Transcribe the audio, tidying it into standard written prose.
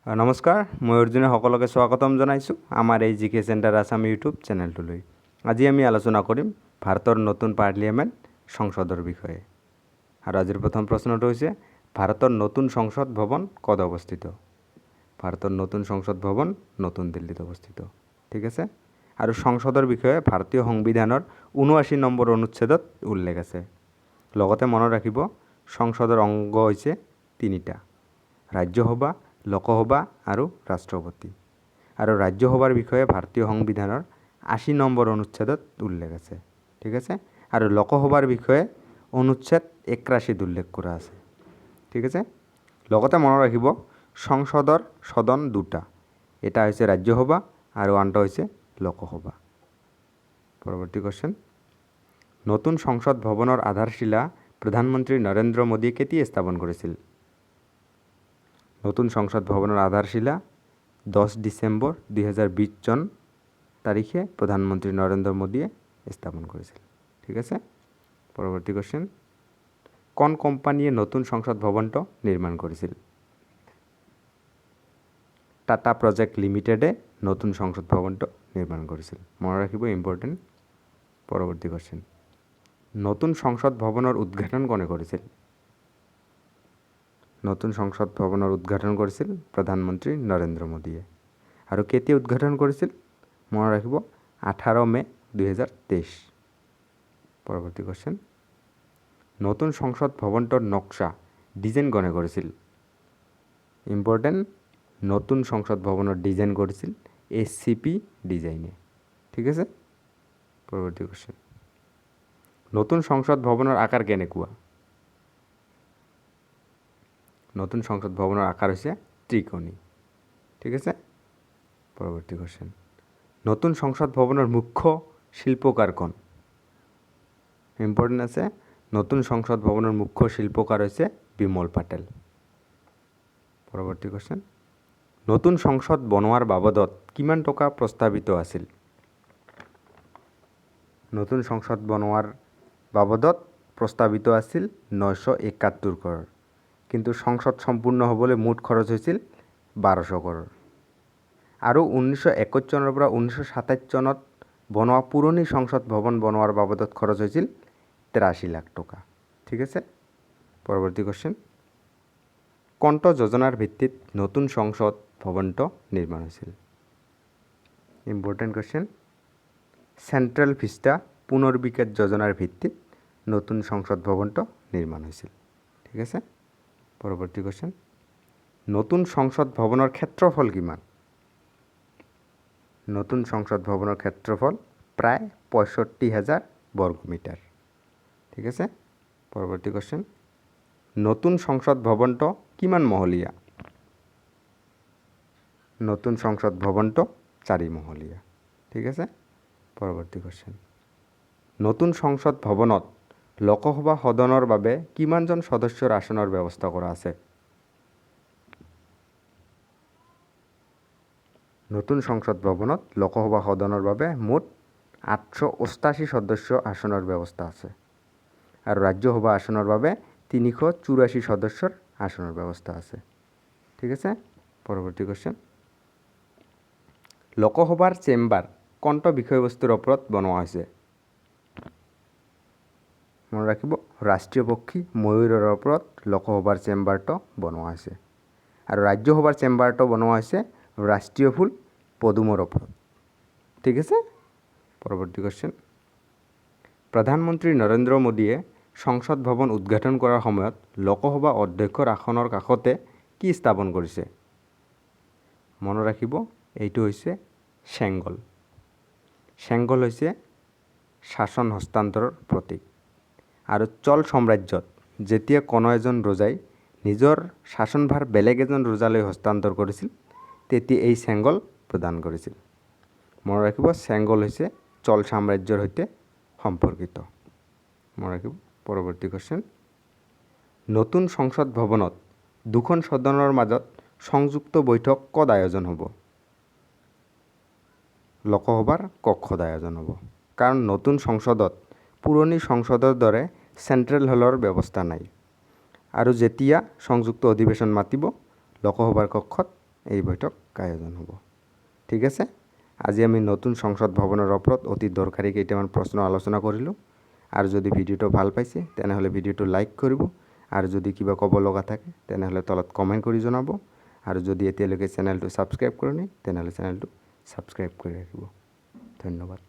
নমস্কাৰ, মই অৰ্জুনে সকলোকে স্বাগতম জনাইছোঁ আমাৰ এই জিকে চেণ্টাৰ আছাম ইউটিউব চেনেলটোলৈ। আজি আমি আলোচনা কৰিম ভাৰতৰ নতুন পাৰ্লিয়ামেণ্ট সংসদৰ বিষয়ে। আৰু আজিৰ প্ৰথম প্ৰশ্নটো হৈছে ভাৰতৰ নতুন সংসদ ভৱন ক'ত অৱস্থিত? ভাৰতৰ নতুন সংসদ ভৱন নতুন দিল্লীত অৱস্থিত। ঠিক আছে। আৰু সংসদৰ বিষয়ে ভাৰতীয় সংবিধানৰ ৭৯ নম্বৰ অনুচ্ছেদত উল্লেখ আছে। লগতে মনত ৰাখিব সংসদৰ অংগ হৈছে তিনিটা: ৰাজ্যসভা, লোকসভা আৰু ৰাষ্ট্ৰপতি। আৰু ৰাজ্যসভাৰ বিষয়ে ভাৰতীয় সংবিধানৰ ৮০ নম্বৰ অনুচ্ছেদত উল্লেখ আছে। ঠিক আছে। আৰু লোকসভাৰ বিষয়ে অনুচ্ছেদ ৮১ উল্লেখ কৰা আছে। ঠিক আছে। লগতে মনত ৰাখিব সংসদৰ সদন দুটা, এটা হৈছে ৰাজ্যসভা আৰু আনটো হৈছে লোকসভা। পৰৱৰ্তী কোৱেশ্চন, নতুন সংসদ ভৱনৰ আধাৰশিলা প্ৰধানমন্ত্ৰী নৰেন্দ্ৰ মোদীয়ে কেতিয়া স্থাপন কৰিছিল? নতুন সংসদ ভৱনৰ আধাৰশিলা 10 ডিচেম্বৰ 2020 চন তাৰিখে প্ৰধানমন্ত্ৰী নৰেন্দ্ৰ মোদীয়ে স্থাপন কৰিছিল। ঠিক আছে। পৰৱৰ্তী কোৱেশ্চন, কোন কোম্পানীয়ে নতুন সংসদ ভৱনটো নিৰ্মাণ কৰিছিল? টাটা প্ৰজেক্ট লিমিটেডে নতুন সংসদ ভৱনটো নিৰ্মাণ কৰিছিল। মনত ৰাখিব, ইম্পৰ্টেণ্ট। পৰৱৰ্তী কোৱেশ্চন, নতুন সংসদ ভৱনৰ উদ্ঘাটন কোনে কৰিছিল? নতুন সংসদ ভৱনৰ উদ্ঘাটন কৰিছিল প্ৰধানমন্ত্ৰী নৰেন্দ্ৰ মোদীয়ে। আৰু কেতিয়া উদ্ঘাটন কৰিছিল? মনত ৰাখিব, 18 মে 2023। পৰৱৰ্তী কোৱেশ্চন, নতুন সংসদ ভৱনটোৰ নক্সা ডিজাইন কোনে কৰিছিল? ইম্পৰ্টেণ্ট, নতুন সংসদ ভৱনৰ ডিজাইন কৰিছিল SCP ডিজাইনে। ঠিক আছে। পৰৱৰ্তী কোৱেশ্চন, নতুন সংসদ ভৱনৰ আকাৰ কেনেকুৱা? নতুন সংসদ ভৱনৰ আকাৰ হৈছে ত্ৰিকোণী। ঠিক আছে। পৰৱৰ্তী কোৱেশ্চন, নতুন সংসদ ভৱনৰ মুখ্য শিল্পকাৰ কোন? ইম্পৰ্টেণ্ট আছে, নতুন সংসদ ভৱনৰ মুখ্য শিল্পকাৰ হৈছে বিমল পাটেল। পৰৱৰ্তী কোৱেশ্চন, নতুন সংসদ বনোৱাৰ বাবদত কিমান টকা প্ৰস্তাৱিত আছিল? নতুন সংসদ বনোৱাৰ বাবদত প্ৰস্তাৱিত আছিল 971 কৰোৰ, কিন্তু সংসদ সম্পূৰ্ণ হ'বলৈ মুঠ খৰচ হৈছিল 1200 কৰোৰ। আৰু 1921 চনৰ পৰা 1927 চনত বনোৱা পুৰণি সংসদ ভৱন বনোৱাৰ বাবদত খৰচ হৈছিল 83 লাখ টকা। ঠিক আছে। পৰৱৰ্তী কোৱেশ্চন, কোনটো যোজনাৰ ভিত্তিত নতুন সংসদ ভৱনটো নিৰ্মাণ হৈছিল? ইম্পৰ্টেণ্ট কোৱেশ্চন, চেণ্ট্ৰেল ভিষ্টা পুনৰ্বিকাশ যোজনাৰ ভিত্তিত নতুন সংসদ ভৱনটো নিৰ্মাণ হৈছিল। ঠিক আছে। পৰৱৰ্তী কোৱেশ্চন, নতুন সংসদ ভৱনৰ ক্ষেত্ৰফল কিমান? নতুন সংসদ ভৱনৰ ক্ষেত্ৰফল প্ৰায় 65,000 বৰ্গমিটাৰ। ঠিক আছে। পৰৱৰ্তী কোৱেশ্চন, নতুন সংসদ ভৱনটো কিমান মহলীয়া? নতুন সংসদ ভৱনটো 4 মহলীয়া। ঠিক আছে। পৰৱৰ্তী কোৱেশ্চন, নতুন সংসদ ভৱনত লোকসভা সদনৰ বাবে কিমানজন সদস্যৰ আসনৰ ব্যৱস্থা কৰা আছে? নতুন সংসদ ভৱনত লোকসভা সদনৰ বাবে মুঠ 888 সদস্য আসনৰ ব্যৱস্থা আছে। আৰু ৰাজ্যসভা আসনৰ বাবে 384 সদস্যৰ আসনৰ ব্যৱস্থা আছে। ঠিক আছে। পৰৱৰ্তী কোৱেশ্চন, লোকসভাৰ চেম্বাৰ কোনটো বিষয়বস্তুৰ ওপৰত বনোৱা হৈছে? মনত ৰাখিব, ৰাষ্ট্ৰীয় পক্ষী ময়ূৰৰ ওপৰত লোকসভাৰ চেম্বাৰটো বনোৱা হৈছে। আৰু ৰাজ্যসভাৰ চেম্বাৰটো বনোৱা হৈছে ৰাষ্ট্ৰীয় ফুল পদুমৰ ওপৰত। ঠিক আছে। পৰৱৰ্তী কোৱেশ্চন, প্ৰধানমন্ত্ৰী নৰেন্দ্ৰ মোদীয়ে সংসদ ভৱন উদ্ঘাটন কৰাৰ সময়ত লোকসভা অধ্যক্ষৰ আসনৰ কাষতে কি স্থাপন কৰিছে? মনত ৰাখিব, এইটো হৈছে চেংগল। চেংগল হৈছে শাসন হস্তান্তৰৰ প্ৰতীক। আৰু চোল সাম্ৰাজ্যত যেতিয়া কোনো এজন ৰজাই নিজৰ শাসনভাৰ বেলেগ এজন ৰজালৈ হস্তান্তৰ কৰিছিল, তেতিয়া এই চেংগল প্ৰদান কৰিছিল। মনত ৰাখিব, চেংগল হৈছে চোল সাম্ৰাজ্যৰ সৈতে সম্পৰ্কিত। মনত ৰাখিব। পৰৱৰ্তী কোৱেশ্চন, নতুন সংসদ ভৱনত দুখন সদনৰ মাজত সংযুক্ত বৈঠক ক'ত আয়োজন হ'ব? লোকসভাৰ কক্ষত আয়োজন হ'ব। কাৰণ নতুন সংসদত পুৰণি সংসদৰ দৰে চেণ্ট্ৰেল হলৰ ব্যৱস্থা নাই। আৰু যেতিয়া সংযুক্ত অধিৱেশন মাতিব, লোকসভাৰ কক্ষত এই বৈঠক আয়োজন হ'ব। ঠিক আছে, আজি আমি নতুন সংসদ ভৱনৰ ওপৰত অতি দৰকাৰী কেইটামান প্ৰশ্ন আলোচনা কৰিলোঁ। আৰু যদি ভিডিঅ'টো ভাল পাইছে তেনেহ'লে ভিডিঅ'টো লাইক কৰিব, আৰু যদি কিবা ক'ব লগা থাকে তেনেহ'লে তলত কমেণ্ট কৰি জনাব, আৰু যদি এতিয়ালৈকে চেনেলটো ছাবস্ক্ৰাইব কৰা নাই তেনেহ'লে চেনেলটো ছাবস্ক্ৰাইব কৰি ৰাখিব। ধন্যবাদ।